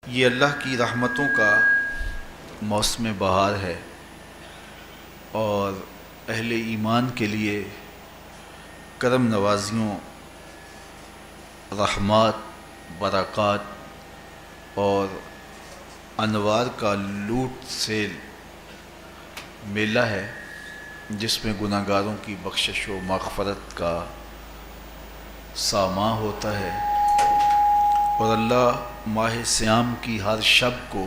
یہ اللہ کی رحمتوں کا موسم بہار ہے اور اہل ایمان کے لیے کرم نوازیوں، رحمات، برکات اور انوار کا لوٹ سیل میلہ ہے، جس میں گناہ گاروں کی بخشش و مغفرت کا ساماں ہوتا ہے اور اللہ ماہ صیام کی ہر شب کو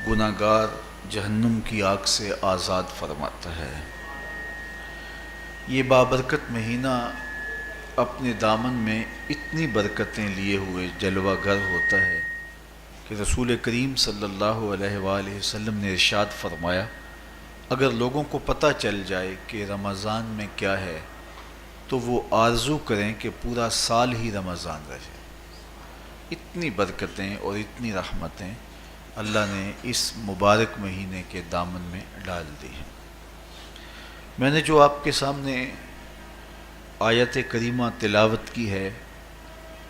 گناہ گار جہنم کی آگ سے آزاد فرماتا ہے۔ یہ بابرکت مہینہ اپنے دامن میں اتنی برکتیں لیے ہوئے جلوہ گر ہوتا ہے کہ رسول کریم صلی اللہ علیہ وآلہ وسلم نے ارشاد فرمایا، اگر لوگوں کو پتہ چل جائے کہ رمضان میں کیا ہے تو وہ آرزو کریں کہ پورا سال ہی رمضان رہے۔ اتنی برکتیں اور اتنی رحمتیں اللہ نے اس مبارک مہینے کے دامن میں ڈال دی ہیں۔ میں نے جو آپ کے سامنے آیت کریمہ تلاوت کی ہے،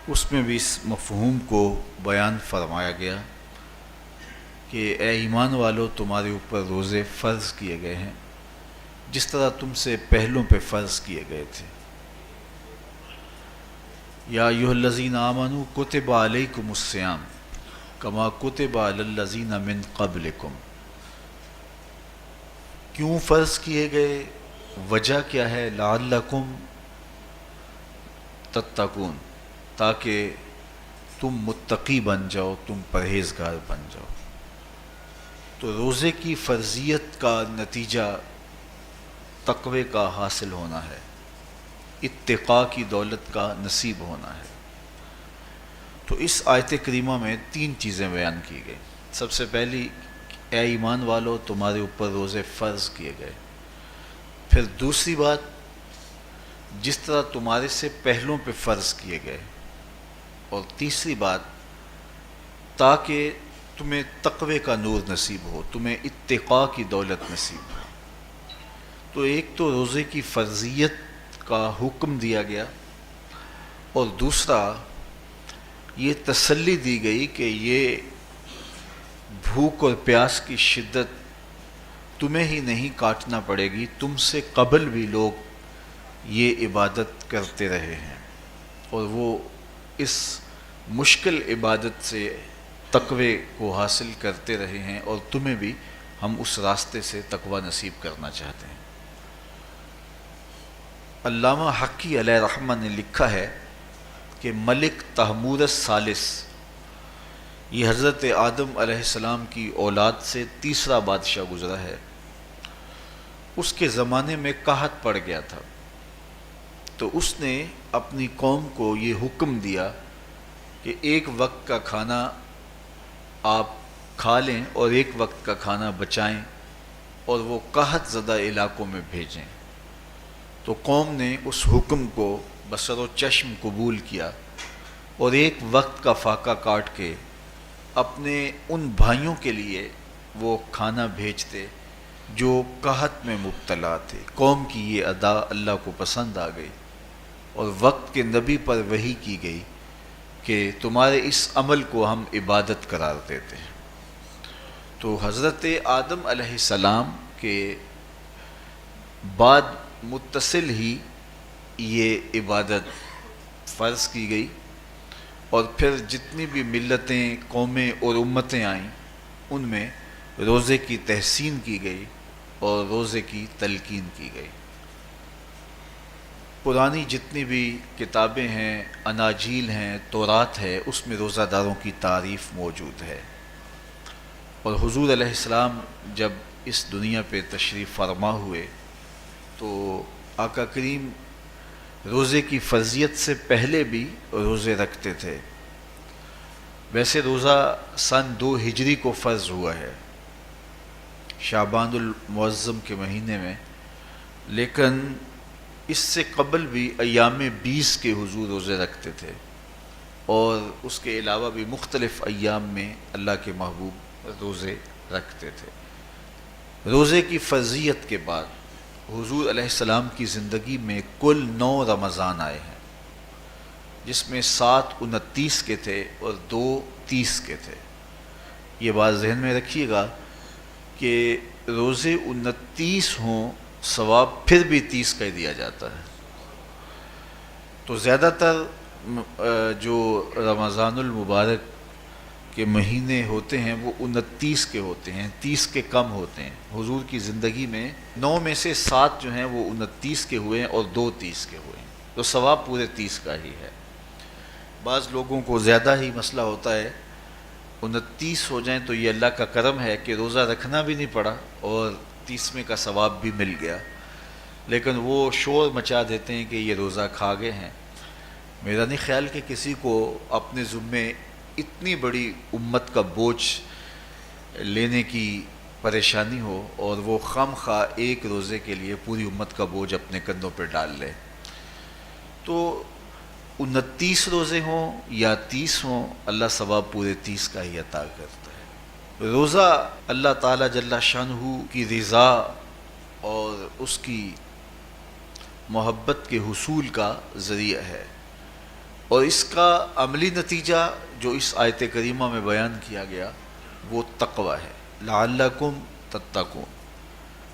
اس میں بھی اس مفہوم کو بیان فرمایا گیا کہ اے ایمان والو، تمہارے اوپر روزے فرض کیے گئے ہیں جس طرح تم سے پہلوں پہ فرض کیے گئے تھے۔ یا ایھا الذین آمنوا کتب علیکم الصیام کما کتب علی الذین من قبلکم۔ کیوں فرض کیے گئے؟ وجہ کیا ہے؟ لعلکم تتقون، تاکہ تم متقی بن جاؤ، تم پرہیزگار بن جاؤ۔ تو روزے کی فرضیت کا نتیجہ تقوی کا حاصل ہونا ہے، اتقاء کی دولت کا نصیب ہونا ہے۔ تو اس آیت کریمہ میں تین چیزیں بیان کی گئی۔ سب سے پہلی، اے ایمان والو، تمہارے اوپر روزے فرض کیے گئے۔ پھر دوسری بات، جس طرح تمہارے سے پہلوں پہ فرض کیے گئے۔ اور تیسری بات، تاکہ تمہیں تقوی کا نور نصیب ہو، تمہیں اتقاء کی دولت نصیب ہو۔ تو ایک تو روزے کی فرضیت کا حکم دیا گیا، اور دوسرا یہ تسلی دی گئی کہ یہ بھوک اور پیاس کی شدت تمہیں ہی نہیں کاٹنا پڑے گی، تم سے قبل بھی لوگ یہ عبادت کرتے رہے ہیں اور وہ اس مشکل عبادت سے تقوی کو حاصل کرتے رہے ہیں، اور تمہیں بھی ہم اس راستے سے تقوی نصیب کرنا چاہتے ہیں۔ علامہ حقی علیہ رحمہ نے لکھا ہے کہ ملک تحمور الثالث، یہ حضرت آدم علیہ السلام کی اولاد سے تیسرا بادشاہ گزرا ہے، اس کے زمانے میں قحط پڑ گیا تھا، تو اس نے اپنی قوم کو یہ حکم دیا کہ ایک وقت کا کھانا آپ کھا لیں اور ایک وقت کا کھانا بچائیں اور وہ قحط زدہ علاقوں میں بھیجیں۔ تو قوم نے اس حکم کو بصر و چشم قبول کیا اور ایک وقت کا فاقہ کاٹ کے اپنے ان بھائیوں کے لیے وہ کھانا بھیجتے جو قحط میں مبتلا تھے۔ قوم کی یہ ادا اللہ کو پسند آ گئی اور وقت کے نبی پر وحی کی گئی کہ تمہارے اس عمل کو ہم عبادت قرار دیتے ہیں۔ تو حضرت آدم علیہ السلام کے بعد متصل ہی یہ عبادت فرض کی گئی، اور پھر جتنی بھی ملتیں، قومیں اور امتیں آئیں، ان میں روزے کی تحسین کی گئی اور روزے کی تلقین کی گئی۔ پرانی جتنی بھی کتابیں ہیں، اناجیل ہیں، تورات ہے، اس میں روزہ داروں کی تعریف موجود ہے۔ اور حضور علیہ السلام جب اس دنیا پہ تشریف فرما ہوئے تو آقا کریم روزے کی فرضیت سے پہلے بھی روزے رکھتے تھے۔ ویسے روزہ سن 2 ہجری کو فرض ہوا ہے، شعبان المعظم کے مہینے میں، لیکن اس سے قبل بھی ایام 20 کے حضور روزے رکھتے تھے، اور اس کے علاوہ بھی مختلف ایام میں اللہ کے محبوب روزے رکھتے تھے۔ روزے کی فرضیت کے بعد حضور علیہ السلام کی زندگی میں کل 9 رمضان آئے ہیں، جس میں 7 29 کے تھے اور 2 30 کے تھے۔ یہ بات ذہن میں رکھیے گا کہ روزے 29 ہوں ثواب پھر بھی 30 کا ہی دیا جاتا ہے. تو زیادہ تر جو رمضان المبارک کے مہینے ہوتے ہیں وہ 29 کے ہوتے ہیں، 30 کے کم ہوتے ہیں. حضور کی زندگی میں 9 میں سے 7 جو ہیں وہ 29 کے ہوئے ہیں اور 2 30 کے ہوئے ہیں، تو ثواب پورے 30 کا ہی ہے. بعض لوگوں کو زیادہ ہی مسئلہ ہوتا ہے، 29 ہو جائیں تو یہ اللہ کا کرم ہے کہ روزہ رکھنا بھی نہیں پڑا اور 30ویں کا ثواب بھی مل گیا، لیکن وہ شور مچا دیتے ہیں کہ یہ روزہ کھا گئے ہیں. میرا نہیں خیال کہ کسی کو اپنے ذمے اتنی بڑی امت کا بوجھ لینے کی پریشانی ہو اور وہ خام خواہ ایک روزے کے لیے پوری امت کا بوجھ اپنے کندھوں پہ ڈال لے. تو 29 روزے ہوں یا 30 ہوں، اللہ ثواب پورے 30 کا ہی عطا کرتا ہے. روزہ اللہ تعالیٰ جل شانہ کی رضا اور اس کی محبت کے حصول کا ذریعہ ہے، اور اس کا عملی نتیجہ جو اس آیت کریمہ میں بیان کیا گیا وہ تقوی ہے. لعلکم تتقون.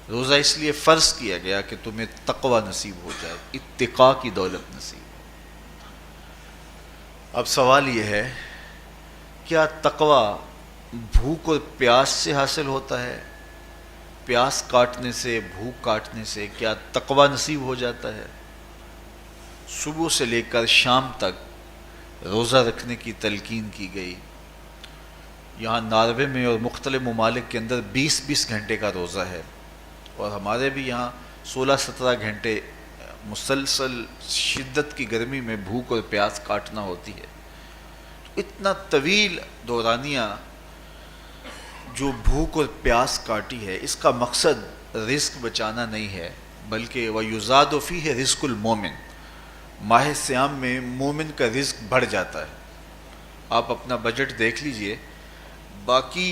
روزہ اس لیے فرض کیا گیا کہ تمہیں تقوی نصیب ہو جائے، اتقاء کی دولت نصیب. اب سوال یہ ہے، کیا تقوی بھوک اور پیاس سے حاصل ہوتا ہے؟ پیاس کاٹنے سے، بھوک کاٹنے سے کیا تقوی نصیب ہو جاتا ہے؟ صبح سے لے کر شام تک روزہ رکھنے کی تلقین کی گئی. یہاں ناروے میں اور مختلف ممالک کے اندر 20 گھنٹے کا روزہ ہے، اور ہمارے بھی یہاں 16-17 گھنٹے مسلسل شدت کی گرمی میں بھوک اور پیاس کاٹنا ہوتی ہے. اتنا طویل دورانیہ جو بھوک اور پیاس کاٹی ہے، اس کا مقصد رزق بچانا نہیں ہے، بلکہ وَيُزَادُ فِيهِ رِزْقُ الْمُؤْمِنِ. ماہ سیام میں مومن کا رزق بڑھ جاتا ہے. آپ اپنا بجٹ دیکھ لیجئے، باقی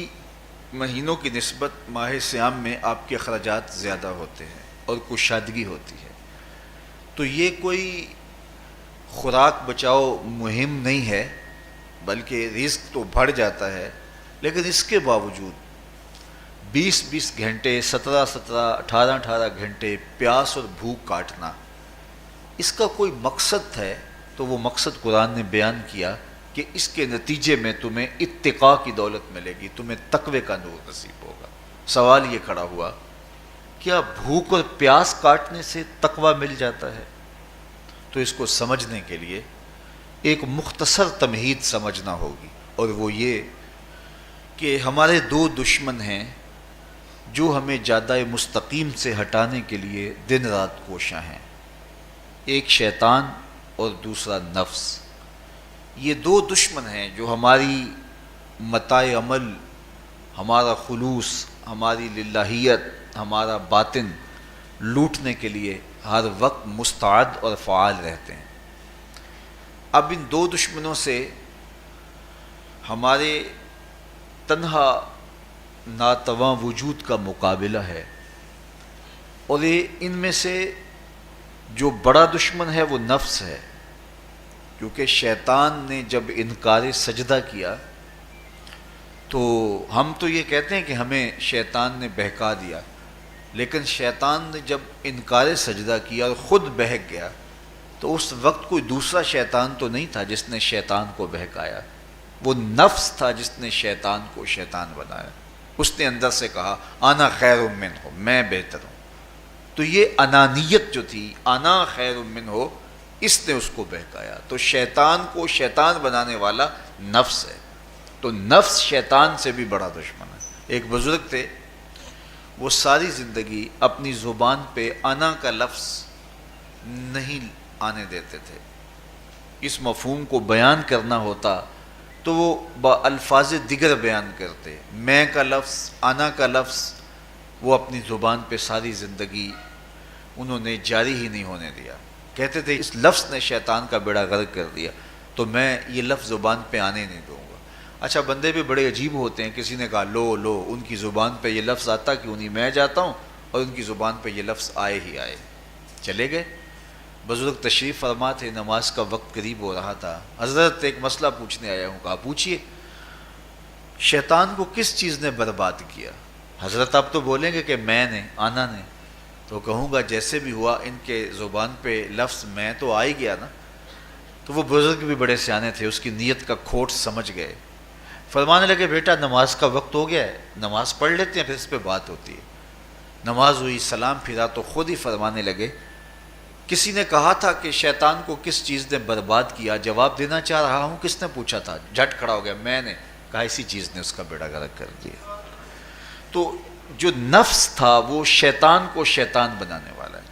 مہینوں کی نسبت ماہ سیام میں آپ کے اخراجات زیادہ ہوتے ہیں اور کشادگی ہوتی ہے. تو یہ کوئی خوراک بچاؤ مہم نہیں ہے، بلکہ رزق تو بڑھ جاتا ہے، لیکن اس کے باوجود 20 گھنٹے، 17 18 گھنٹے پیاس اور بھوک کاٹنا، اس کا کوئی مقصد ہے تو وہ مقصد قرآن نے بیان کیا کہ اس کے نتیجے میں تمہیں اتقاء کی دولت ملے گی، تمہیں تقوی کا نور نصیب ہوگا. سوال یہ کھڑا ہوا، کیا بھوک اور پیاس کاٹنے سے تقوی مل جاتا ہے؟ تو اس کو سمجھنے کے لیے ایک مختصر تمہید سمجھنا ہوگی، اور وہ یہ کہ ہمارے 2 دشمن ہیں جو ہمیں جادہ مستقیم سے ہٹانے کے لیے دن رات کوشاں ہیں. ایک شیطان اور دوسرا نفس. یہ 2 دشمن ہیں جو ہماری متاع عمل، ہمارا خلوص، ہماری للہیت، ہمارا باطن لوٹنے کے لیے ہر وقت مستعد اور فعال رہتے ہیں. اب ان 2 دشمنوں سے ہمارے تنہا ناتواں وجود کا مقابلہ ہے، اور ان میں سے جو بڑا دشمن ہے وہ نفس ہے، کیونکہ شیطان نے جب انکار سجدہ کیا تو ہم تو یہ کہتے ہیں کہ ہمیں شیطان نے بہکا دیا، لیکن شیطان نے جب انکار سجدہ کیا اور خود بہک گیا تو اس وقت کوئی دوسرا شیطان تو نہیں تھا جس نے شیطان کو بہکایا، وہ نفس تھا جس نے شیطان کو شیطان بنایا. اس نے اندر سے کہا انا خیر منہ، میں بہتر ہوں. تو یہ انانیت جو تھی، انا خیر منہ، اس نے اس کو بہکایا. تو شیطان کو شیطان بنانے والا نفس ہے، تو نفس شیطان سے بھی بڑا دشمن ہے. ایک بزرگ تھے، وہ ساری زندگی اپنی زبان پہ انا کا لفظ نہیں آنے دیتے تھے. اس مفہوم کو بیان کرنا ہوتا تو وہ با الفاظ دیگر بیان کرتے. میں کا لفظ، انا کا لفظ وہ اپنی زبان پہ ساری زندگی انہوں نے جاری ہی نہیں ہونے دیا. کہتے تھے اس لفظ نے شیطان کا بیڑا غرق کر دیا، تو میں یہ لفظ زبان پہ آنے نہیں دوں گا. اچھا، بندے بھی بڑے عجیب ہوتے ہیں. کسی نے کہا لو ان کی زبان پہ یہ لفظ آتا کیوں نہیں، میں جاتا ہوں اور ان کی زبان پہ یہ لفظ آئے ہی آئے. چلے گئے. بزرگ تشریف فرما تھے، نماز کا وقت قریب ہو رہا تھا. حضرت ایک مسئلہ پوچھنے آیا ہوں. کہا پوچھیے. شیطان کو کس چیز نے برباد کیا؟ حضرت آپ تو بولیں گے کہ میں نے، آنا نے، تو کہوں گا جیسے بھی ہوا ان کے زبان پہ لفظ میں تو آ ہی گیا نا. تو وہ بزرگ بھی بڑے سیانے تھے، اس کی نیت کا کھوٹ سمجھ گئے. فرمانے لگے بیٹا نماز کا وقت ہو گیا ہے، نماز پڑھ لیتے ہیں پھر اس پہ بات ہوتی ہے. نماز ہوئی، سلام پھرا تو خود ہی فرمانے لگے کسی نے کہا تھا کہ شیطان کو کس چیز نے برباد کیا، جواب دینا چاہ رہا ہوں کس نے پوچھا تھا، جھٹ کھڑا ہو گیا، میں نے کہا اسی چیز نے اس کا بیڑا غرق کر دیا. تو جو نفس تھا وہ شیطان کو شیطان بنانے والا ہے.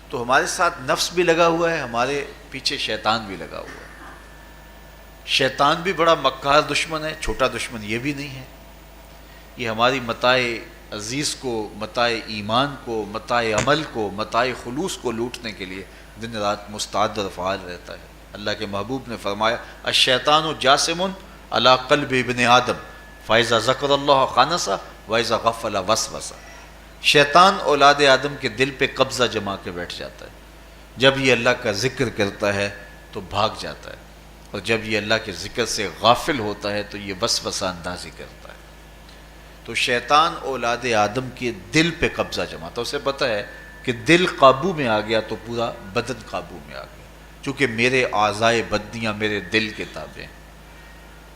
تو ہمارے ساتھ نفس بھی لگا ہوا ہے، ہمارے پیچھے شیطان بھی لگا ہوا ہے. شیطان بھی بڑا مکار دشمن ہے، چھوٹا دشمن یہ بھی نہیں ہے. یہ ہماری متاع عزیز کو، متاع ایمان کو، متاع عمل کو، متاع خلوص کو لوٹنے کے لیے دن رات مستعد اور فعال رہتا ہے. اللہ کے محبوب نے فرمایا الشیطان جاسم علی قلب ابن آدم فاذا ذکر اللہ خانسہ واذا غفل وسوسہ. شیطان اولاد آدم کے دل پہ قبضہ جما کے بیٹھ جاتا ہے. جب یہ اللہ کا ذکر کرتا ہے تو بھاگ جاتا ہے، اور جب یہ اللہ کے ذکر سے غافل ہوتا ہے تو یہ وسوسہ اندازی کرتا ہے. تو شیطان اولاد آدم کے دل پہ قبضہ جماتا ہے. اسے پتہ ہے کہ دل قابو میں آ گیا تو پورا بدن قابو میں آ گیا، چونکہ میرے اعضائے بدنیاں میرے دل کے تابع ہیں.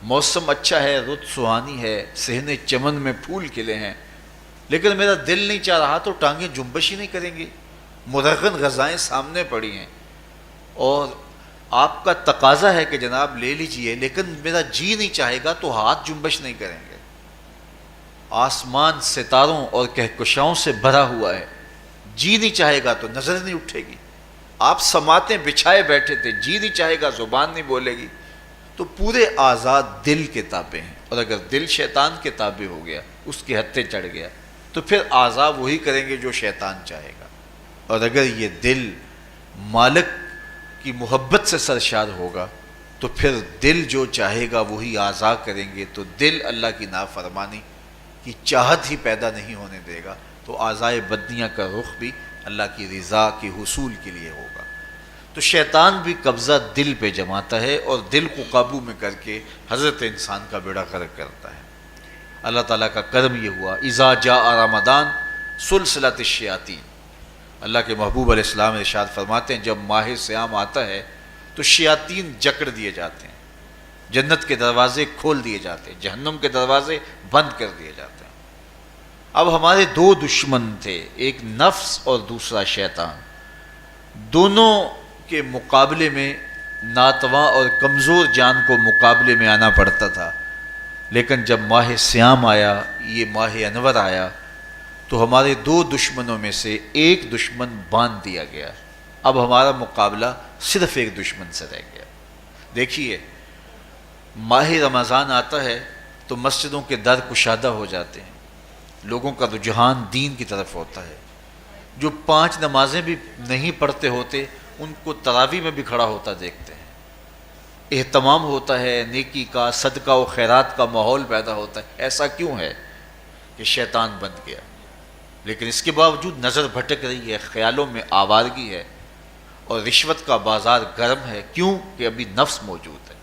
موسم اچھا ہے، رت سہانی ہے، صحن چمن میں پھول کھلے ہیں، لیکن میرا دل نہیں چاہ رہا تو ٹانگیں جنبش ہی نہیں کریں گی. مرغن غذائیں سامنے پڑی ہیں اور آپ کا تقاضا ہے کہ جناب لے لیجئے، لیکن میرا جی نہیں چاہے گا تو ہاتھ جنبش نہیں کریں گے. آسمان ستاروں اور کہکشاؤں سے بھرا ہوا ہے، جی نہیں چاہے گا تو نظر نہیں اٹھے گی. آپ سماعتیں بچھائے بیٹھے تھے، جی نہیں چاہے گا زبان نہیں بولے گی. تو پورے آزاد دل کے تابع ہیں، اور اگر دل شیطان کے تابع ہو گیا، اس کے ہتھے چڑھ گیا، تو پھر اعضاء وہی کریں گے جو شیطان چاہے گا. اور اگر یہ دل مالک کی محبت سے سرشار ہوگا تو پھر دل جو چاہے گا وہی اعضاء کریں گے. تو دل اللہ کی نافرمانی کی چاہت ہی پیدا نہیں ہونے دے گا، تو اعضائے بدنیاں کا رخ بھی اللہ کی رضا کے حصول کے لیے ہوگا. تو شیطان بھی قبضہ دل پہ جماتا ہے اور دل کو قابو میں کر کے حضرت انسان کا بیڑا غرق کرتا ہے. اللہ تعالیٰ کا کرم یہ ہوا اذا جاء رمضان سلسلۃ الشیاطین. اللہ کے محبوب علیہ السلام ارشاد فرماتے ہیں جب ماہ صیام آتا ہے تو شیاطین جکڑ دیے جاتے ہیں، جنت کے دروازے کھول دیے جاتے ہیں، جہنم کے دروازے بند کر دیے جاتے ہیں. اب ہمارے دو دشمن تھے، ایک نفس اور دوسرا شیطان. دونوں کے مقابلے میں ناتواں اور کمزور جان کو مقابلے میں آنا پڑتا تھا. لیکن جب ماہ صیام آیا، یہ ماہ انور آیا، تو ہمارے دو دشمنوں میں سے ایک دشمن باندھ دیا گیا. اب ہمارا مقابلہ صرف ایک دشمن سے رہ گیا. دیکھیے ماہ رمضان آتا ہے تو مسجدوں کے در کشادہ ہو جاتے ہیں، لوگوں کا رجحان دین کی طرف ہوتا ہے. جو 5 نمازیں بھی نہیں پڑھتے ہوتے ان کو تراویح میں بھی کھڑا ہوتا دیکھتے ہیں. اہتمام ہوتا ہے، نیکی کا، صدقہ و خیرات کا ماحول پیدا ہوتا ہے. ایسا کیوں ہے کہ شیطان بند گیا؟ لیکن اس کے باوجود نظر بھٹک رہی ہے، خیالوں میں آوارگی ہے، اور رشوت کا بازار گرم ہے. کیوں؟ کہ ابھی نفس موجود ہے.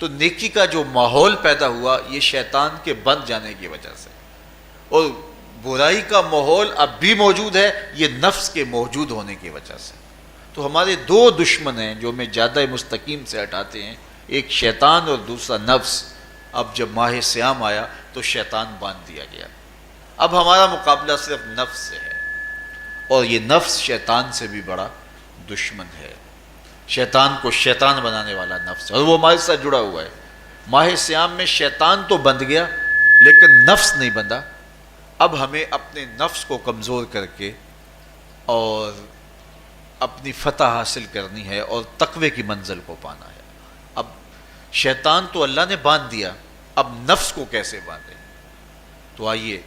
تو نیکی کا جو ماحول پیدا ہوا یہ شیطان کے بند جانے کی وجہ سے، اور برائی کا ماحول اب بھی موجود ہے یہ نفس کے موجود ہونے کی وجہ سے. تو ہمارے دو دشمن ہیں جو ہمیں جادہ مستقیم سے ہٹاتے ہیں، ایک شیطان اور دوسرا نفس. اب جب ماہ صیام آیا تو شیطان باندھ دیا گیا. اب ہمارا مقابلہ صرف نفس سے ہے، اور یہ نفس شیطان سے بھی بڑا دشمن ہے. شیطان کو شیطان بنانے والا نفس ہے، اور وہ ہمارے ساتھ جڑا ہوا ہے. ماہ صیام میں شیطان تو بند گیا لیکن نفس نہیں بندھا. اب ہمیں اپنے نفس کو کمزور کر کے اور اپنی فتح حاصل کرنی ہے اور تقوی کی منزل کو پانا ہے. اب شیطان تو اللہ نے باندھ دیا، اب نفس کو کیسے باندھیں؟ تو آئیے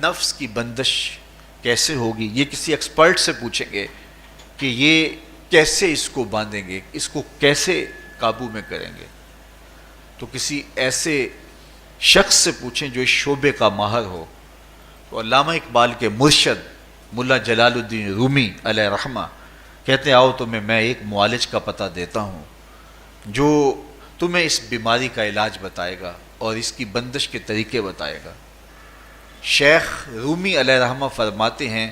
نفس کی بندش کیسے ہوگی یہ کسی ایکسپرٹ سے پوچھیں گے کہ یہ کیسے اس کو باندھیں گے، اس کو کیسے قابو میں کریں گے. تو کسی ایسے شخص سے پوچھیں جو اس شعبے کا ماہر ہو. تو علامہ اقبال کے مرشد ملا جلال الدین رومی علیہ رحمہ کہتے ہیں آؤ تمہیں میں ایک معالج کا پتہ دیتا ہوں جو تمہیں اس بیماری کا علاج بتائے گا. اور اس کی بندش کے طریقے بتائے گا۔ شیخ رومی علیہ رحمہ فرماتے ہیں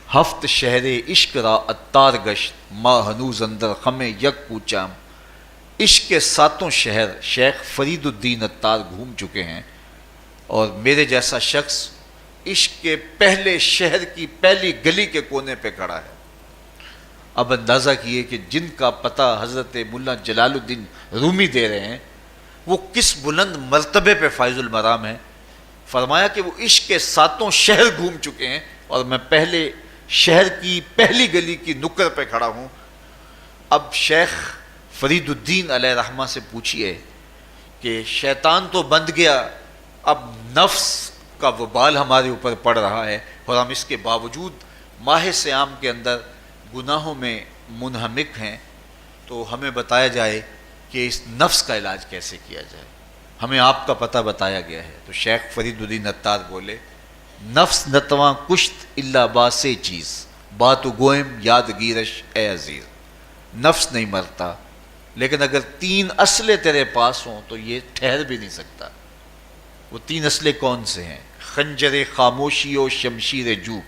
ہفت شہر عشق را اتار گشت ما ہنوز اندر خم یک کوچام۔ عشق کے 7 شہر شیخ فرید الدین اتار گھوم چکے ہیں، اور میرے جیسا شخص عشق کے پہلے شہر کی پہلی گلی کے کونے پہ کھڑا ہے۔ اب اندازہ کیے کہ جن کا پتہ حضرت ملا جلال الدین رومی دے رہے ہیں وہ کس بلند مرتبے پہ فائز المرام ہے۔ فرمایا کہ وہ عشق کے 7 شہر گھوم چکے ہیں اور میں پہلے شہر کی پہلی گلی کی نکر پہ کھڑا ہوں۔ اب شیخ فرید الدین علیہ رحمہ سے پوچھئے کہ شیطان تو بند گیا، اب نفس کا وبال ہمارے اوپر پڑ رہا ہے اور ہم اس کے باوجود ماہ صیام کے اندر گناہوں میں منہمک ہیں، تو ہمیں بتایا جائے کہ اس نفس کا علاج کیسے کیا جائے، ہمیں آپ کا پتہ بتایا گیا ہے۔ تو شیخ فرید الدین اتار بولے نفس نتواں کشت الا باسے چیز بات گوئم یاد گیرش اے عزیز۔ نفس نہیں مرتا، لیکن اگر 3 اسلحے تیرے پاس ہوں تو یہ ٹھہر بھی نہیں سکتا۔ وہ 3 اسلحے کون سے ہیں؟ خنجر خاموشی و شمشیر جو،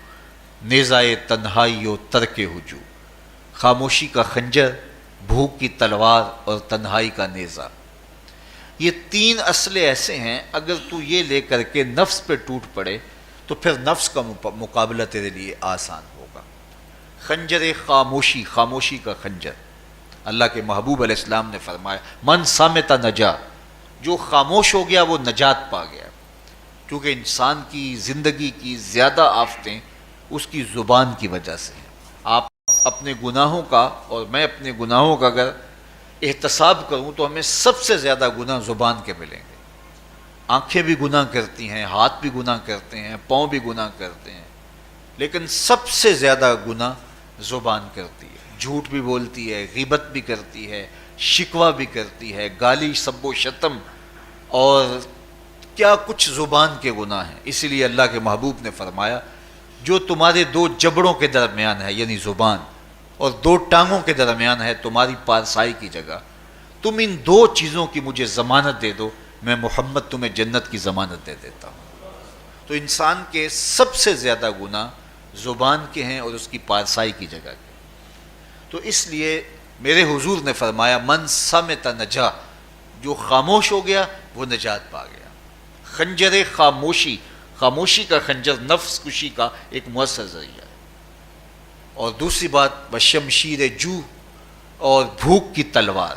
نیزائے تنہائی و ترک ہجو۔ خاموشی کا خنجر، بھوک کی تلوار اور تنہائی کا نیزہ، یہ 3 اسلحے ایسے ہیں اگر تو یہ لے کر کے نفس پہ ٹوٹ پڑے تو پھر نفس کا مقابلہ تیرے لیے آسان ہوگا۔ خنجر خاموشی، خاموشی کا خنجر، اللہ کے محبوب علیہ السلام نے فرمایا من صامت نجا، جو خاموش ہو گیا وہ نجات پا گیا، کیونکہ انسان کی زندگی کی زیادہ آفتیں اس کی زبان کی وجہ سے ہیں۔ آپ اپنے گناہوں کا اور میں اپنے گناہوں کا اگر احتساب کروں تو ہمیں سب سے زیادہ گناہ زبان کے ملیں گے۔ آنکھیں بھی گناہ کرتی ہیں، ہاتھ بھی گناہ کرتے ہیں، پاؤں بھی گناہ کرتے ہیں، لیکن سب سے زیادہ گناہ زبان کرتی ہے۔ جھوٹ بھی بولتی ہے، غیبت بھی کرتی ہے، شکوہ بھی کرتی ہے، گالی سب و شتم اور کیا کچھ زبان کے گناہ ہیں۔ اسی لیے اللہ کے محبوب نے فرمایا جو تمہارے 2 جبڑوں کے درمیان ہے یعنی زبان اور 2 ٹانگوں کے درمیان ہے تمہاری پارسائی کی جگہ، تم ان 2 چیزوں کی مجھے ضمانت دے دو، میں محمد تمہیں جنت کی ضمانت دے دیتا ہوں۔ تو انسان کے سب سے زیادہ گناہ زبان کے ہیں اور اس کی پارسائی کی جگہ کے۔ تو اس لیے میرے حضور نے فرمایا من صمت نجا، جو خاموش ہو گیا وہ نجات پا گیا۔ خنجر خاموشی، خاموشی کا خنجر نفس کشی کا ایک مؤثر ذریعہ ہے۔ اور دوسری بات بشمشیر جو، اور بھوک کی تلوار،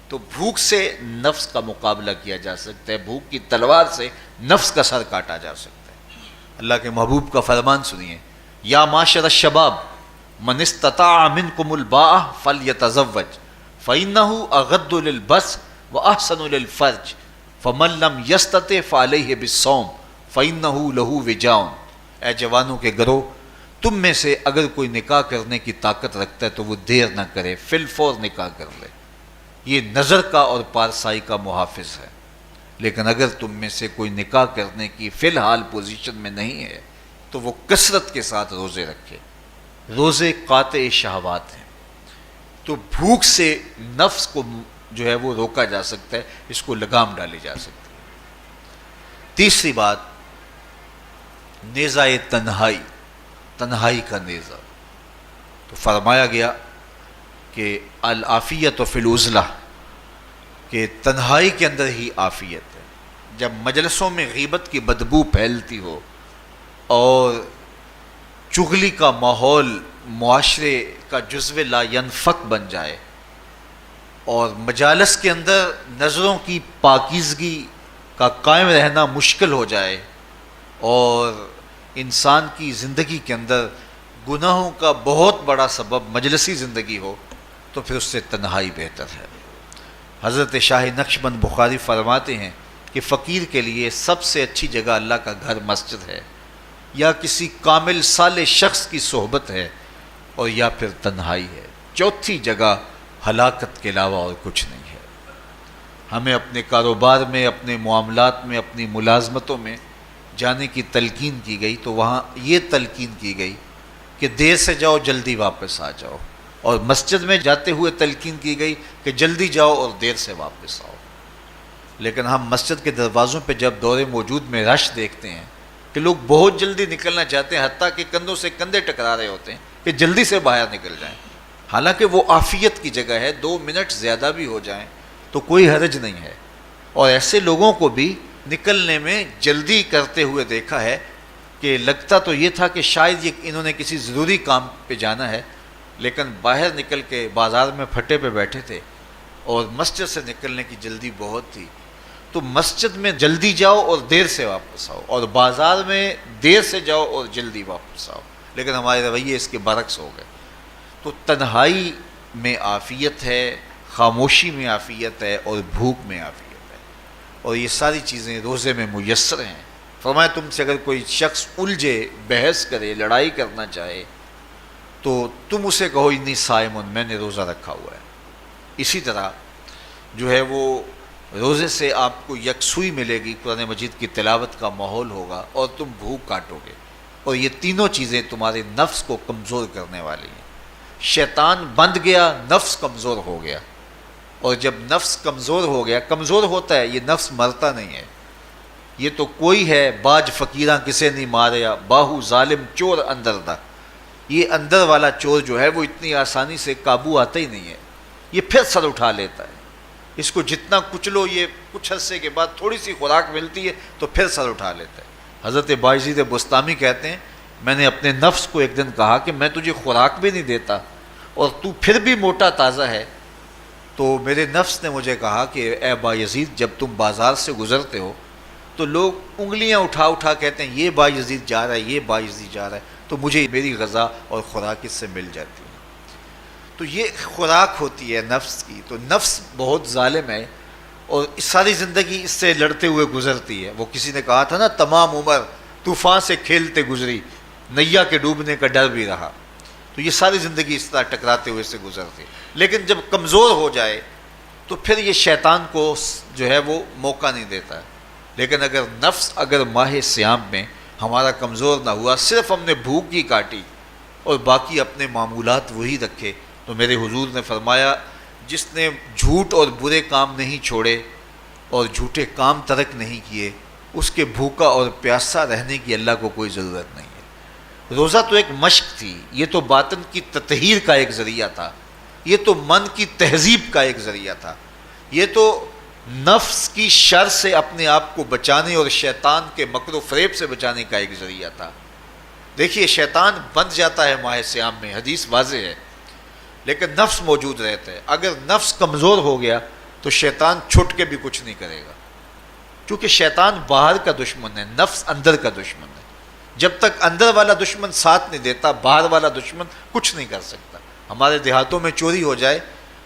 تو بھوک سے نفس کا مقابلہ کیا جا سکتا ہے، بھوک کی تلوار سے نفس کا سر کاٹا جا سکتا ہے۔ اللہ کے محبوب کا فرمان سنیے یا معاشر الشباب من استطاع منکم الباء فلیتزوج فإنہ اغض للبصر واحسن للفرج فمن لم یستطع فعلیہ بالصوم فإنہ لہ وجاء۔ اے جوانوں کے گروہ، تم میں سے اگر کوئی نکاح کرنے کی طاقت رکھتا ہے تو وہ دیر نہ کرے، فی الفور نکاح کر لے، یہ نظر کا اور پارسائی کا محافظ ہے۔ لیکن اگر تم میں سے کوئی نکاح کرنے کی فی الحال پوزیشن میں نہیں ہے تو وہ کثرت کے ساتھ روزے رکھے۔ روزے قاطع شہوات ہیں، تو بھوک سے نفس کو جو ہے وہ روکا جا سکتا ہے، اس کو لگام ڈالی جا سکتی ہے۔ تیسری بات نیزہ تنہائی، تنہائی کا نیزہ، تو فرمایا گیا کہ العافیت فی العزلہ، کہ تنہائی کے اندر ہی عافیت ہے۔ جب مجلسوں میں غیبت کی بدبو پھیلتی ہو اور چغلی کا ماحول معاشرے کا جزو لا ینفک بن جائے اور مجالس کے اندر نظروں کی پاکیزگی کا قائم رہنا مشکل ہو جائے اور انسان کی زندگی کے اندر گناہوں کا بہت بڑا سبب مجلسی زندگی ہو تو پھر اس سے تنہائی بہتر ہے۔ حضرت شاہ نقشبند بخاری فرماتے ہیں کہ فقیر کے لیے سب سے اچھی جگہ اللہ کا گھر مسجد ہے، یا کسی کامل صالح شخص کی صحبت ہے، اور یا پھر تنہائی ہے۔ چوتھی جگہ ہلاکت کے علاوہ اور کچھ نہیں ہے۔ ہمیں اپنے کاروبار میں، اپنے معاملات میں، اپنی ملازمتوں میں جانے کی تلقین کی گئی تو وہاں یہ تلقین کی گئی کہ دیر سے جاؤ جلدی واپس آ جاؤ، اور مسجد میں جاتے ہوئے تلقین کی گئی کہ جلدی جاؤ اور دیر سے واپس آؤ۔ لیکن ہم مسجد کے دروازوں پہ جب دور موجود میں رش دیکھتے ہیں کہ لوگ بہت جلدی نکلنا چاہتے ہیں، حتیٰ کہ کندھوں سے کندھے ٹکرا رہے ہوتے ہیں کہ جلدی سے باہر نکل جائیں، حالانکہ وہ عافیت کی جگہ ہے، 2 منٹ زیادہ بھی ہو جائیں تو کوئی حرج نہیں ہے۔ اور ایسے لوگوں کو بھی نکلنے میں جلدی کرتے ہوئے دیکھا ہے کہ لگتا تو یہ تھا کہ شاید انہوں نے کسی ضروری کام پہ جانا ہے، لیکن باہر نکل کے بازار میں پھٹے پہ بیٹھے تھے اور مسجد سے نکلنے کی جلدی بہت تھی۔ تو مسجد میں جلدی جاؤ اور دیر سے واپس آؤ، اور بازار میں دیر سے جاؤ اور جلدی واپس آؤ، لیکن ہمارے رویے اس کے برعکس ہو گئے۔ تو تنہائی میں عافیت ہے، خاموشی میں عافیت ہے، اور بھوک میں عافیت ہے، اور یہ ساری چیزیں روزے میں میسر ہیں۔ فرمایا تم سے اگر کوئی شخص الجھے، بحث کرے، لڑائی کرنا چاہے تو تم اسے کہو انی صائم، میں نے روزہ رکھا ہوا ہے۔ اسی طرح جو ہے وہ روزے سے آپ کو یکسوئی ملے گی، قرآن مجید کی تلاوت کا ماحول ہوگا، اور تم بھوک کاٹو گے، اور یہ تینوں چیزیں تمہارے نفس کو کمزور کرنے والی ہیں۔ شیطان بند گیا، نفس کمزور ہو گیا، اور جب نفس کمزور ہو گیا، کمزور ہوتا ہے، یہ نفس مرتا نہیں ہے۔ یہ تو کوئی ہے باج فقیراں کسے نہیں ماریا، باہو ظالم چور اندر دا، یہ اندر والا چور جو ہے وہ اتنی آسانی سے قابو آتا ہی نہیں ہے، یہ پھر سر اٹھا لیتا ہے۔ اس کو جتنا کچلو، یہ کچھ عرصے کے بعد تھوڑی سی خوراک ملتی ہے تو پھر سر اٹھا لیتا ہے۔ حضرت بایزید بستامی کہتے ہیں میں نے اپنے نفس کو ایک دن کہا کہ میں تجھے خوراک بھی نہیں دیتا اور تو پھر بھی موٹا تازہ ہے، تو میرے نفس نے مجھے کہا کہ اے بایزید جب تم بازار سے گزرتے ہو تو لوگ انگلیاں اٹھا اٹھا کہتے ہیں یہ بایزید جا رہا ہے، یہ بایزید جا رہا ہے، تو مجھے میری غذا اور خوراک اس سے مل جاتی ہے۔ تو یہ خوراک ہوتی ہے نفس کی۔ تو نفس بہت ظالم ہے، اور ساری زندگی اس سے لڑتے ہوئے گزرتی ہے۔ وہ کسی نے کہا تھا نا تمام عمر طوفان سے کھیلتے گزری، نیا کے ڈوبنے کا ڈر بھی رہا۔ تو یہ ساری زندگی اس طرح ٹکراتے ہوئے سے گزرتی، لیکن جب کمزور ہو جائے تو پھر یہ شیطان کو جو ہے وہ موقع نہیں دیتا ہے۔ لیکن اگر نفس اگر ماہ صیام میں ہمارا کمزور نہ ہوا، صرف ہم نے بھوک ہی کاٹی اور باقی اپنے معمولات وہی رکھے، تو میرے حضور نے فرمایا جس نے جھوٹ اور برے کام نہیں چھوڑے اور جھوٹے کام ترک نہیں کیے، اس کے بھوکا اور پیاسا رہنے کی اللہ کو کوئی ضرورت نہیں ہے۔ روزہ تو ایک مشق تھی، یہ تو باطن کی تطہیر کا ایک ذریعہ تھا، یہ تو من کی تہذیب کا ایک ذریعہ تھا، یہ تو نفس کی شر سے اپنے آپ کو بچانے اور شیطان کے مکر و فریب سے بچانے کا ایک ذریعہ تھا۔ دیکھیے شیطان بند جاتا ہے ماہ صیام میں، حدیث واضح ہے، لیکن نفس موجود رہتا ہے۔ اگر نفس کمزور ہو گیا تو شیطان چھٹ کے بھی کچھ نہیں کرے گا، کیونکہ شیطان باہر کا دشمن ہے، نفس اندر کا دشمن ہے۔ جب تک اندر والا دشمن ساتھ نہیں دیتا، باہر والا دشمن کچھ نہیں کر سکتا۔ ہمارے دیہاتوں میں چوری ہو جائے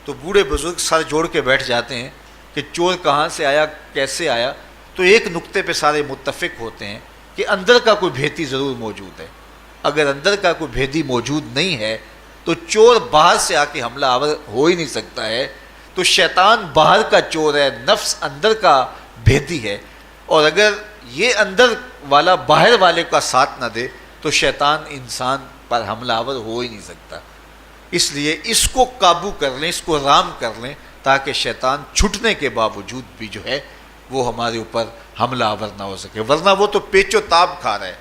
تو بوڑھے بزرگ سر جوڑ کے بیٹھ جاتے ہیں کہ چور کہاں سے آیا، کیسے آیا، تو ایک نقطے پہ سارے متفق ہوتے ہیں کہ اندر کا کوئی بھیتی ضرور موجود ہے۔ اگر اندر کا کوئی بھیتی موجود نہیں ہے تو چور باہر سے آ کے حملہ آور ہو ہی نہیں سکتا ہے۔ تو شیطان باہر کا چور ہے، نفس اندر کا بھیتی ہے، اور اگر یہ اندر والا باہر والے کا ساتھ نہ دے تو شیطان انسان پر حملہ آور ہو ہی نہیں سکتا۔ اس لیے اس کو قابو کر لیں، اس کو رام کر لیں، تاکہ شیطان چھٹنے کے باوجود بھی جو ہے وہ ہمارے اوپر حملہ آور نہ ہو سکے۔ ورنہ وہ تو پیچ و تاب کھا رہا ہے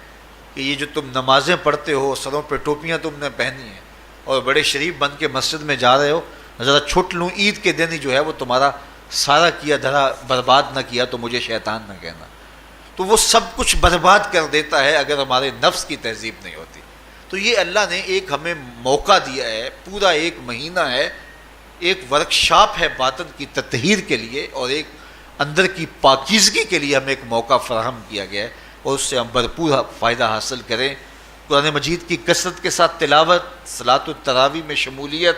کہ یہ جو تم نمازیں پڑھتے ہو، سروں پہ ٹوپیاں تم نے پہنی ہیں اور بڑے شریف بن کے مسجد میں جا رہے ہو، ذرا چھٹ لوں عید کے دن ہی جو ہے وہ تمہارا سارا کیا دھرا برباد نہ کیا تو مجھے شیطان نہ کہنا۔ تو وہ سب کچھ برباد کر دیتا ہے اگر ہمارے نفس کی تہذیب نہیں ہوتی۔ تو یہ اللہ نے ایک ہمیں موقع دیا ہے، پورا ایک مہینہ ہے، ایک ورکشاپ ہے باطن کی تطہیر کے لیے، اور ایک اندر کی پاکیزگی کے لیے ہمیں ایک موقع فراہم کیا گیا ہے، اور اس سے ہم بھرپور فائدہ حاصل کریں۔ قرآن مجید کی کثرت کے ساتھ تلاوت، صلاۃ التراویح میں شمولیت،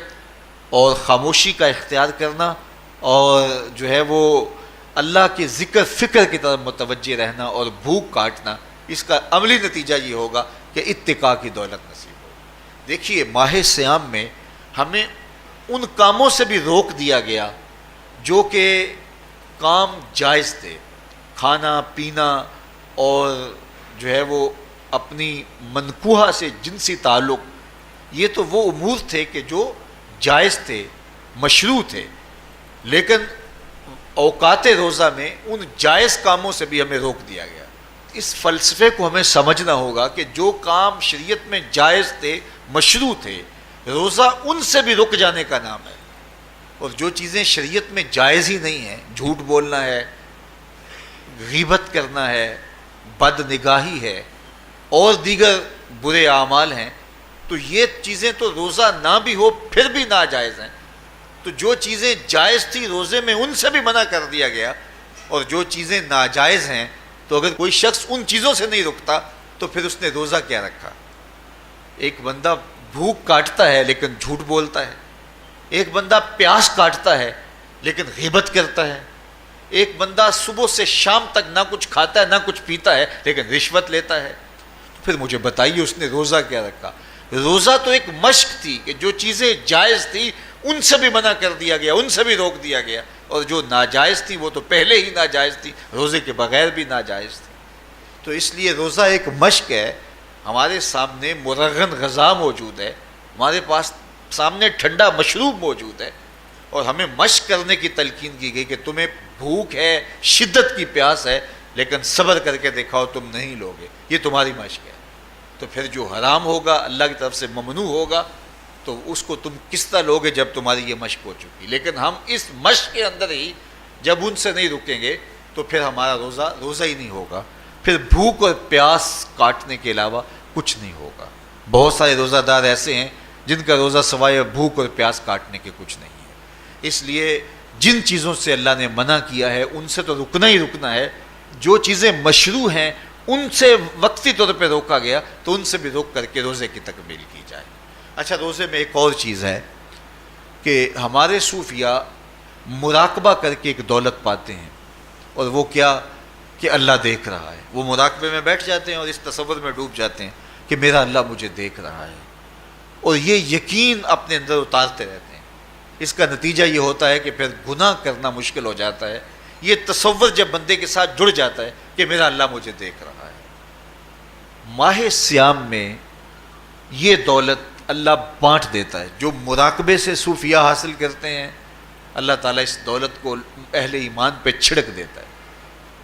اور خاموشی کا اختیار کرنا، اور جو ہے وہ اللہ کے ذکر فکر کی طرف متوجہ رہنا اور بھوک کاٹنا، اس کا عملی نتیجہ یہ ہوگا کہ اتقاء کی دولت نصیب ہوگی۔ دیکھیے ماہ صیام میں ہمیں ان کاموں سے بھی روک دیا گیا جو کہ کام جائز تھے، کھانا پینا اور جو ہے وہ اپنی منکوحہ سے جنسی تعلق، یہ تو وہ امور تھے کہ جو جائز تھے، مشروع تھے، لیکن اوقات روزہ میں ان جائز کاموں سے بھی ہمیں روک دیا گیا۔ اس فلسفے کو ہمیں سمجھنا ہوگا کہ جو کام شریعت میں جائز تھے، مشروع تھے، روزہ ان سے بھی رک جانے کا نام ہے۔ اور جو چیزیں شریعت میں جائز ہی نہیں ہیں، جھوٹ بولنا ہے، غیبت کرنا ہے، بد نگاہی ہے اور دیگر برے اعمال ہیں، تو یہ چیزیں تو روزہ نہ بھی ہو پھر بھی ناجائز ہیں۔ تو جو چیزیں جائز تھی روزے میں ان سے بھی منع کر دیا گیا، اور جو چیزیں ناجائز ہیں تو اگر کوئی شخص ان چیزوں سے نہیں رکتا تو پھر اس نے روزہ کیا رکھا؟ ایک بندہ بھوک کاٹتا ہے لیکن جھوٹ بولتا ہے، ایک بندہ پیاس کاٹتا ہے لیکن غیبت کرتا ہے، ایک بندہ صبح سے شام تک نہ کچھ کھاتا ہے نہ کچھ پیتا ہے لیکن رشوت لیتا ہے۔ پھر مجھے بتائیے اس نے روزہ کیا رکھا؟ روزہ تو ایک مشق تھی کہ جو چیزیں جائز تھی ان سے بھی منع کر دیا گیا، ان سے بھی روک دیا گیا، اور جو ناجائز تھی وہ تو پہلے ہی ناجائز تھی، روزے کے بغیر بھی ناجائز تھی۔ تو اس لیے روزہ ایک مشق ہے۔ ہمارے سامنے مرغن غذا موجود ہے، ہمارے پاس سامنے ٹھنڈا مشروب موجود ہے، اور ہمیں مشق کرنے کی تلقین کی گئی کہ تمہیں بھوک ہے، شدت کی پیاس ہے، لیکن صبر کر کے دکھاؤ تم نہیں لوگے، یہ تمہاری مشق ہے۔ تو پھر جو حرام ہوگا، اللہ کی طرف سے ممنوع ہوگا، تو اس کو تم کس طرح لوگے جب تمہاری یہ مشق ہو چکی؟ لیکن ہم اس مشق کے اندر ہی جب ان سے نہیں رکیں گے تو پھر ہمارا روزہ ہی نہیں ہوگا، پھر بھوک اور پیاس کاٹنے کے علاوہ کچھ نہیں ہوگا۔ بہت سارے روزہ دار ایسے ہیں جن کا روزہ سوائے بھوک اور پیاس کاٹنے کے کچھ نہیں ہے۔ اس لیے جن چیزوں سے اللہ نے منع کیا ہے ان سے تو رکنا ہی رکنا ہے۔ جو چیزیں مشروع ہیں ان سے وقتی طور پہ روکا گیا تو ان سے بھی روک کر کے روزے کی تکمیل کی جائے۔ اچھا، روزے میں ایک اور چیز ہے کہ ہمارے صوفیاء مراقبہ کر کے ایک دولت پاتے ہیں، اور وہ کیا کہ اللہ دیکھ رہا ہے۔ وہ مراقبے میں بیٹھ جاتے ہیں اور اس تصور میں ڈوب جاتے ہیں کہ میرا اللہ مجھے دیکھ رہا ہے، اور یہ یقین اپنے اندر اتارتے رہتے ہیں۔ اس کا نتیجہ یہ ہوتا ہے کہ پھر گناہ کرنا مشکل ہو جاتا ہے۔ یہ تصور جب بندے کے ساتھ جڑ جاتا ہے کہ میرا اللہ مجھے دیکھ رہا ہے۔ ماہ سیام میں یہ دولت اللہ بانٹ دیتا ہے۔ جو مراقبے سے صوفیاء حاصل کرتے ہیں، اللہ تعالیٰ اس دولت کو اہل ایمان پہ چھڑک دیتا ہے۔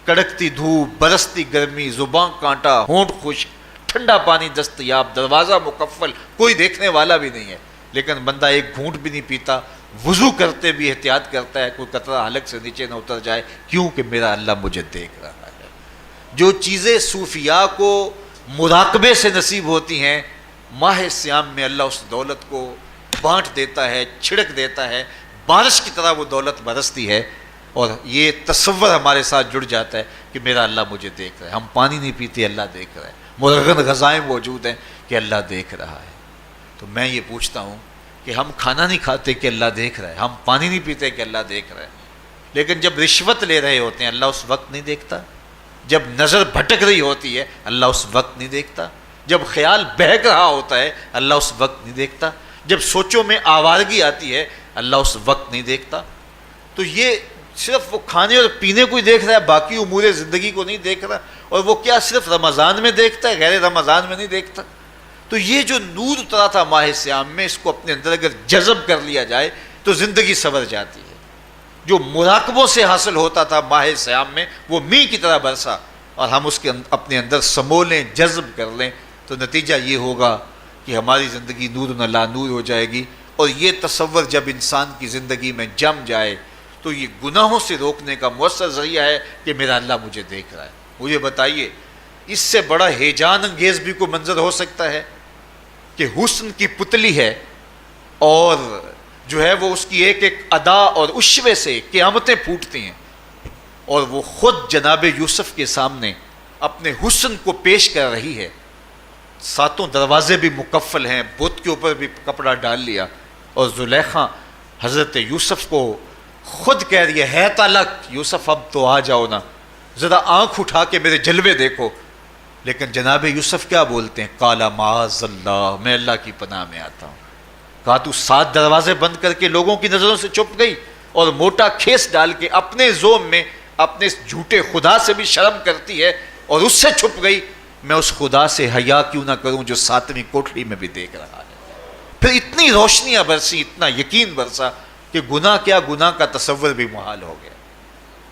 کڑکتی دھوپ، برستی گرمی، زباں کانٹا، ہونٹ خشک، ٹھنڈا پانی دستیاب، دروازہ مقفل، کوئی دیکھنے والا بھی نہیں ہے، لیکن بندہ ایک گھونٹ بھی نہیں پیتا، وضو کرتے بھی احتیاط کرتا ہے کوئی قطرہ حلق سے نیچے نہ اتر جائے، کیوں کہ میرا اللہ مجھے دیکھ رہا ہے۔ جو چیزیں صوفیاء کو مراقبے سے نصیب ہوتی ہیں، ماہ سیام میں اللہ اس دولت کو بانٹ دیتا ہے، چھڑک دیتا ہے، بارش کی طرح وہ دولت برستی ہے، اور یہ تصور ہمارے ساتھ جڑ جاتا ہے کہ میرا اللہ مجھے دیکھ رہا ہے۔ ہم پانی نہیں پیتے، اللہ دیکھ رہا ہے، مرغن غذائیں موجود ہیں کہ اللہ دیکھ رہا ہے۔ تو میں یہ پوچھتا ہوں کہ ہم کھانا نہیں کھاتے کہ اللہ دیکھ رہا ہے، ہم پانی نہیں پیتے کہ اللہ دیکھ رہا ہے، لیکن جب رشوت لے رہے ہوتے ہیں اللہ اس وقت نہیں دیکھتا؟ جب نظر بھٹک رہی ہوتی ہے اللہ اس وقت نہیں دیکھتا؟ جب خیال بہک رہا ہوتا ہے اللہ اس وقت نہیں دیکھتا؟ جب سوچوں میں آوارگی آتی ہے اللہ اس وقت نہیں دیکھتا؟ تو یہ صرف وہ کھانے اور پینے کو ہی دیکھ رہا ہے، باقی امور زندگی کو نہیں دیکھ رہا، اور وہ کیا صرف رمضان میں دیکھتا ہے، غیر رمضان میں نہیں دیکھتا؟ تو یہ جو نور اترا تھا ماہ سیام میں، اس کو اپنے اندر اگر جذب کر لیا جائے تو زندگی سنور جاتی ہے۔ جو مراقبوں سے حاصل ہوتا تھا ماہ سیام میں، وہ میںہ کی طرح برسا، اور ہم اس کے اپنے اندر سمولیں، جذب کر لیں، تو نتیجہ یہ ہوگا کہ ہماری زندگی نور نہ لا نور ہو جائے گی۔ اور یہ تصور جب انسان کی زندگی میں جم جائے تو یہ گناہوں سے روکنے کا مؤثر ذریعہ ہے کہ میرا اللہ مجھے دیکھ رہا ہے۔ مجھے بتائیے اس سے بڑا ہیجان انگیز بھی کوئی منظر ہو سکتا ہے کہ حسن کی پتلی ہے، اور جو ہے وہ اس کی ایک ایک ادا اور اشوے سے قیامتیں پھوٹتی ہیں، اور وہ خود جناب یوسف کے سامنے اپنے حسن کو پیش کر رہی ہے، ساتوں دروازے بھی مکفل ہیں، بت کے اوپر بھی کپڑا ڈال لیا، اور زلیخا حضرت یوسف کو خود کہہ رہی ہے تالک یوسف اب تو آ جاؤ نا، ذرا آنکھ اٹھا کے میرے جلوے دیکھو۔ لیکن جناب یوسف کیا بولتے ہیں؟ قال معاذ اللہ، میں اللہ کی پناہ میں آتا ہوں۔ کہا تو 7 دروازے بند کر کے لوگوں کی نظروں سے چھپ گئی، اور موٹا کھیس ڈال کے اپنے زوم میں اپنے اس جھوٹے خدا سے بھی شرم کرتی ہے اور اس سے چھپ گئی، میں اس خدا سے حیا کیوں نہ کروں جو 7ویں کوٹھڑی میں بھی دیکھ رہا ہے۔ پھر اتنی روشنیاں برسی، اتنا یقین برسا کہ گناہ کیا، گناہ کا تصور بھی محال ہو گیا۔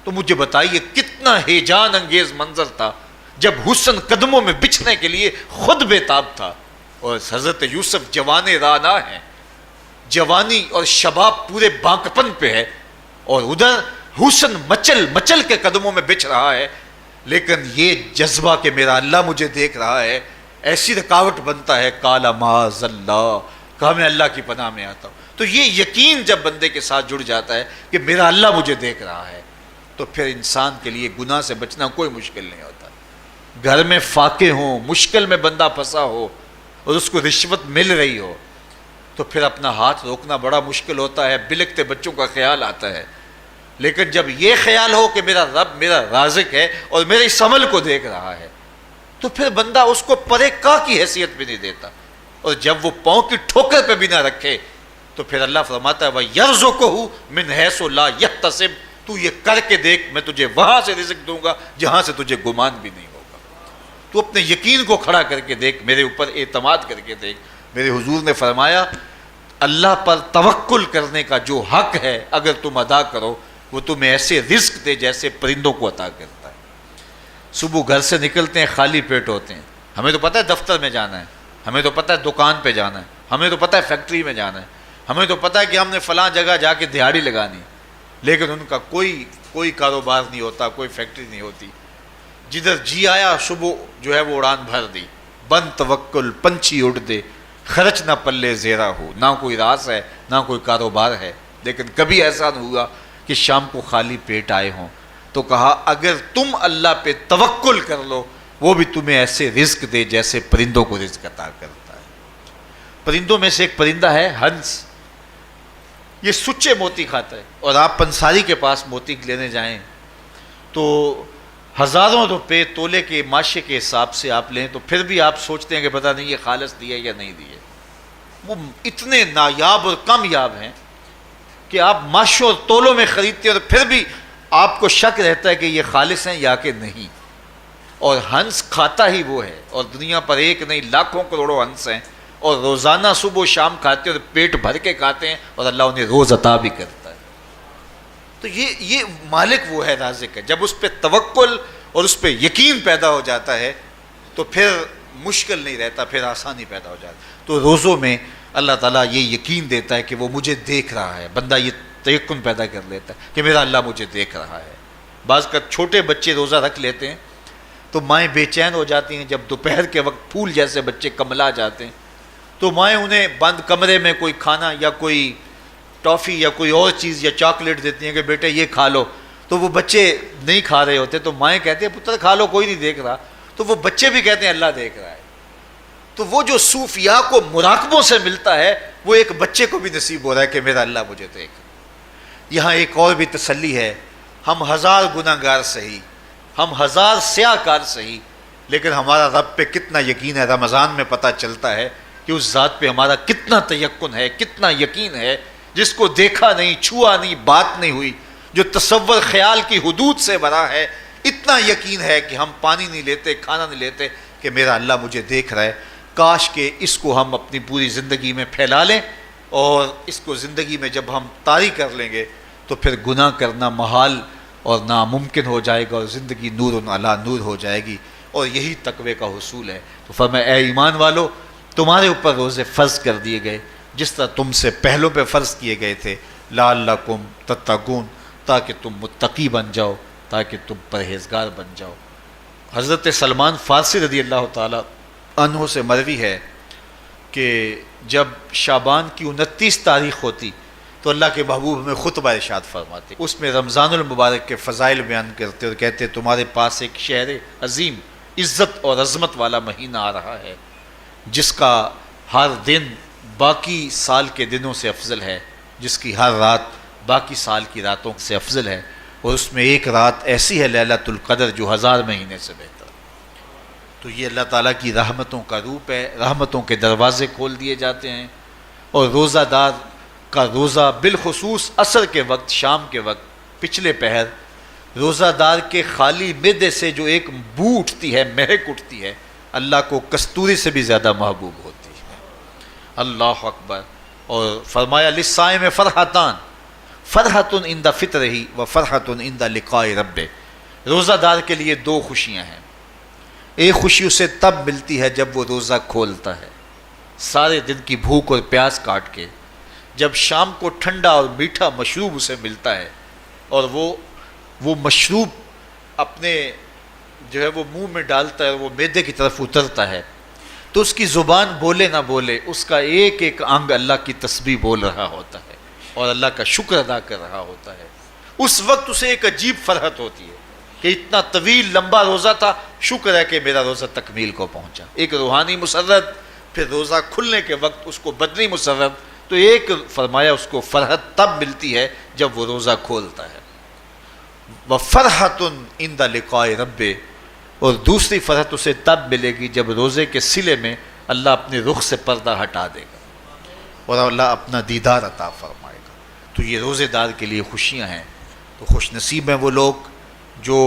تو مجھے بتائیے کتنا ہیجان انگیز منظر تھا جب حسن قدموں میں بچھنے کے لیے خود بےتاب تھا، اور حضرت یوسف جوان رانا ہیں، جوانی اور شباب پورے بانکپن پہ ہے، اور ادھر حسن مچل مچل کے قدموں میں بچھ رہا ہے، لیکن یہ جذبہ کہ میرا اللہ مجھے دیکھ رہا ہے ایسی رکاوٹ بنتا ہے، قال معاذ اللہ، کہا میں اللہ کی پناہ میں آتا ہوں۔ تو یہ یقین جب بندے کے ساتھ جڑ جاتا ہے کہ میرا اللہ مجھے دیکھ رہا ہے، تو پھر انسان کے لیے گناہ سے بچنا کوئی مشکل نہیں ہوتا۔ گھر میں فاقے ہوں، مشکل میں بندہ پھنسا ہو اور اس کو رشوت مل رہی ہو، تو پھر اپنا ہاتھ روکنا بڑا مشکل ہوتا ہے، بلکتے بچوں کا خیال آتا ہے۔ لیکن جب یہ خیال ہو کہ میرا رب میرا رازق ہے اور میرے اس عمل کو دیکھ رہا ہے، تو پھر بندہ اس کو پرے کا کی حیثیت بھی نہیں دیتا، اور جب وہ پاؤں کی ٹھوکر پہ بھی نہ رکھے تو پھر اللہ فرماتا ہے وَيَرْزُقُهُ مِنْ حَيْثُ لَا يَحْتَسِبُ، تو یہ کر کے دیکھ میں تجھے وہاں سے رزق دوں گا جہاں سے تجھے گمان بھی نہیں ہوگا۔ تو اپنے یقین کو کھڑا کر کے دیکھ، میرے اوپر اعتماد کر کے دیکھ۔ میرے حضور نے فرمایا اللہ پر توکل کرنے کا جو حق ہے اگر تم ادا کرو، وہ تمہیں ایسے رزق دے جیسے پرندوں کو عطا کرتا ہے۔ صبح گھر سے نکلتے ہیں خالی پیٹ ہوتے ہیں، ہمیں تو پتہ ہے دفتر میں جانا ہے، ہمیں تو پتہ ہے دکان پہ جانا ہے، ہمیں تو پتہ ہے فیکٹری میں جانا ہے، ہمیں تو پتہ ہے کہ ہم نے فلاں جگہ جا کے دہاڑی لگانی، لیکن ان کا کوئی کاروبار نہیں ہوتا، کوئی فیکٹری نہیں ہوتی۔ جدھر جی آیا صبح جو ہے وہ اڑان بھر دی، بند توکل پنچھی اڑ دے، خرچ نہ پلے زیرہ ہو، نہ کوئی راس ہے نہ کوئی کاروبار ہے، لیکن کبھی ایسا نہ ہوا کہ شام کو خالی پیٹ آئے ہوں۔ تو کہا اگر تم اللہ پہ توکل کر لو، وہ بھی تمہیں ایسے رزق دے جیسے پرندوں کو رزق عطا کرتا ہے۔ پرندوں میں سے ایک پرندہ ہے ہنس، یہ سچے موتی کھاتا ہے، اور آپ پنساری کے پاس موتی لینے جائیں تو ہزاروں روپے تولے کے ماشے کے حساب سے آپ لیں تو پھر بھی آپ سوچتے ہیں کہ پتہ نہیں یہ خالص دیے یا نہیں دیے۔ وہ اتنے نایاب اور کامیاب ہیں کہ آپ ماشوں اور تولوں میں خریدتے ہیں اور پھر بھی آپ کو شک رہتا ہے کہ یہ خالص ہیں یا کہ نہیں۔ اور ہنس کھاتا ہی وہ ہے، اور دنیا پر ایک نہیں لاکھوں کروڑوں ہنس ہیں، اور روزانہ صبح و شام کھاتے ہیں اور پیٹ بھر کے کھاتے ہیں، اور اللہ انہیں روز عطا بھی کرتا ہے۔ تو یہ مالک وہ ہے، رازق ہے۔ جب اس پہ توکل اور اس پہ یقین پیدا ہو جاتا ہے تو پھر مشکل نہیں رہتا، پھر آسانی پیدا ہو جاتا ہے۔ تو روزوں میں اللہ تعالیٰ یہ یقین دیتا ہے کہ وہ مجھے دیکھ رہا ہے، بندہ یہ تیقن پیدا کر لیتا ہے کہ میرا اللہ مجھے دیکھ رہا ہے۔ بعض کا چھوٹے بچے روزہ رکھ لیتے ہیں تو مائیں بے چین ہو جاتی ہیں، جب دوپہر کے وقت پھول جیسے بچے کملا جاتے ہیں تو مائیں انہیں بند کمرے میں کوئی کھانا یا کوئی ٹافی یا کوئی اور چیز یا چاکلیٹ دیتی ہیں کہ بیٹے یہ کھا لو، تو وہ بچے نہیں کھا رہے ہوتے تو مائیں کہتے ہیں پتر کھا لو، کوئی نہیں دیکھ رہا، تو وہ بچے بھی کہتے ہیں اللہ دیکھ رہا ہے۔ تو وہ جو صوفیاء کو مراقبوں سے ملتا ہے وہ ایک بچے کو بھی نصیب ہو رہا ہے کہ میرا اللہ مجھے دیکھ رہا ہے۔ یہاں ایک اور بھی تسلی ہے، ہم ہزار گناہ گار سہی، ہم ہزار سیاہ کار سہی، لیکن ہمارا رب پہ کتنا یقین ہے رمضان میں پتہ چلتا ہے کہ اس ذات پہ ہمارا کتنا تیقن ہے، کتنا یقین ہے، جس کو دیکھا نہیں، چھوا نہیں، بات نہیں ہوئی، جو تصور خیال کی حدود سے بڑا ہے، اتنا یقین ہے کہ ہم پانی نہیں لیتے، کھانا نہیں لیتے کہ میرا اللہ مجھے دیکھ رہا ہے۔ کاش کہ اس کو ہم اپنی پوری زندگی میں پھیلا لیں، اور اس کو زندگی میں جب ہم طاری کر لیں گے تو پھر گناہ کرنا محال اور ناممکن ہو جائے گا، اور زندگی نور علی نور ہو جائے گی، اور یہی تقوی کا حصول ہے۔ تو فرمایا اے ایمان والو، تمہارے اوپر روزے فرض کر دیے گئے جس طرح تم سے پہلوں پہ فرض کیے گئے تھے، لعلکم تتقون، تاکہ تم متقی بن جاؤ، تاکہ تم پرہیزگار بن جاؤ۔ حضرت سلمان فارسی رضی اللہ تعالیٰ عنہ سے مروی ہے کہ جب شعبان کی 29 تاریخ ہوتی تو اللہ کے محبوب ہمیں خطبہ ارشاد فرماتے، اس میں رمضان المبارک کے فضائل بیان کرتے اور کہتے تمہارے پاس ایک شہر عظیم عزت اور عظمت والا مہینہ آ رہا ہے، جس کا ہر دن باقی سال کے دنوں سے افضل ہے، جس کی ہر رات باقی سال کی راتوں سے افضل ہے، اور اس میں ایک رات ایسی ہے لیلۃ القدر جو 1000 مہینے سے بہتر۔ تو یہ اللہ تعالیٰ کی رحمتوں کا روپ ہے، رحمتوں کے دروازے کھول دیے جاتے ہیں، اور روزہ دار کا روزہ بالخصوص عصر کے وقت، شام کے وقت، پچھلے پہر، روزہ دار کے خالی معدے سے جو ایک بو اٹھتی ہے، مہک اٹھتی ہے، اللہ کو کستوری سے بھی زیادہ محبوب ہوتی ہے۔ اللہ اکبر۔ اور فرمایا للصائم فرحتان، فرحۃ عند فطرہ و فرحۃ عند لقاء رب. روزہ دار کے لیے دو خوشیاں ہیں. ایک خوشی اسے تب ملتی ہے جب وہ روزہ کھولتا ہے سارے دن کی بھوک اور پیاس کاٹ کے، جب شام کو ٹھنڈا اور میٹھا مشروب اسے ملتا ہے اور وہ مشروب اپنے جو ہے وہ منہ میں ڈالتا ہے، وہ معدے کی طرف اترتا ہے، تو اس کی زبان بولے نہ بولے اس کا ایک ایک انگ اللہ کی تسبیح بول رہا ہوتا ہے اور اللہ کا شکر ادا کر رہا ہوتا ہے. اس وقت اسے ایک عجیب فرحت ہوتی ہے کہ اتنا طویل لمبا روزہ تھا، شکر ہے کہ میرا روزہ تکمیل کو پہنچا. ایک روحانی مسرت، پھر روزہ کھلنے کے وقت اس کو بدنی مسرت. تو ایک فرمایا اس کو فرحت تب ملتی ہے جب وہ روزہ کھولتا ہے. وَفَرْحَةٌ عِنْدَ لِقَاءِ رَبِّ، اور دوسری فرحت اسے تب ملے گی جب روزے کے صلے میں اللہ اپنے رخ سے پردہ ہٹا دے گا اور اللہ اپنا دیدار عطا فرمائے گا. تو یہ روزے دار کے لیے خوشیاں ہیں. تو خوش نصیب ہیں وہ لوگ جو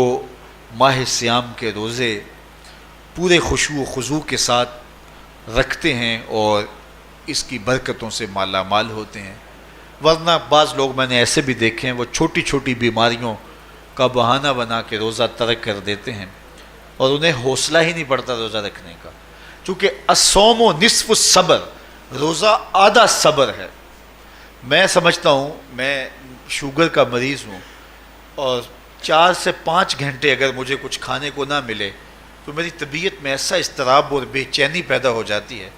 ماہ صیام کے روزے پورے خشوع و خضوع کے ساتھ رکھتے ہیں اور اس کی برکتوں سے مالا مال ہوتے ہیں. ورنہ بعض لوگ میں نے ایسے بھی دیکھے ہیں وہ چھوٹی چھوٹی بیماریوں کا بہانہ بنا کے روزہ ترک کر دیتے ہیں اور انہیں حوصلہ ہی نہیں پڑتا روزہ رکھنے کا. چونکہ الصوم نصف الصبر، روزہ آدھا صبر ہے. میں سمجھتا ہوں، میں شوگر کا مریض ہوں اور 4 سے 5 گھنٹے اگر مجھے کچھ کھانے کو نہ ملے تو میری طبیعت میں ایسا اضطراب اور بے چینی پیدا ہو جاتی ہے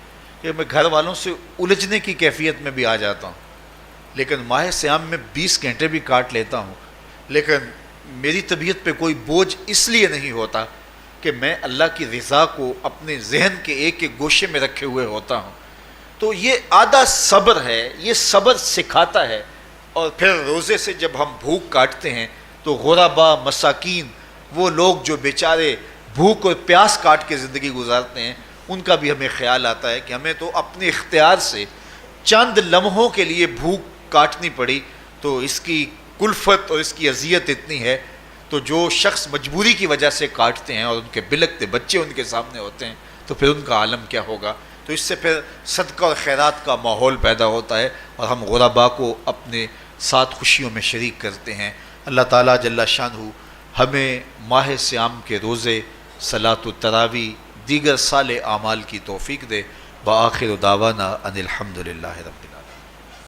کہ میں گھر والوں سے الجھنے کی کیفیت میں بھی آ جاتا ہوں. لیکن ماہ صیام میں 20 گھنٹے بھی کاٹ لیتا ہوں، لیکن میری طبیعت پہ کوئی بوجھ اس لیے نہیں ہوتا کہ میں اللہ کی رضا کو اپنے ذہن کے ایک ایک گوشے میں رکھے ہوئے ہوتا ہوں. تو یہ آدھا صبر ہے، یہ صبر سکھاتا ہے. اور پھر روزے سے جب ہم بھوک کاٹتے ہیں تو غربا، مساکین، وہ لوگ جو بیچارے بھوک اور پیاس کاٹ کے زندگی گزارتے ہیں، ان کا بھی ہمیں خیال آتا ہے کہ ہمیں تو اپنے اختیار سے چند لمحوں کے لیے بھوک کاٹنی پڑی تو اس کی کلفت اور اس کی اذیت اتنی ہے. تو جو شخص مجبوری کی وجہ سے کاٹتے ہیں اور ان کے بلکتے بچے ان کے سامنے ہوتے ہیں تو پھر ان کا عالم کیا ہوگا. تو اس سے پھر صدقہ اور خیرات کا ماحول پیدا ہوتا ہے اور ہم غربا کو اپنے ساتھ خوشیوں میں شریک کرتے ہیں. اللہ تعالیٰ جل شانہ ہمیں ماہ صیام کے روزے، صلاۃ التراویح، دیگر صالح اعمال کی توفیق دے. وآخر دعوانا ان الحمد للہ رب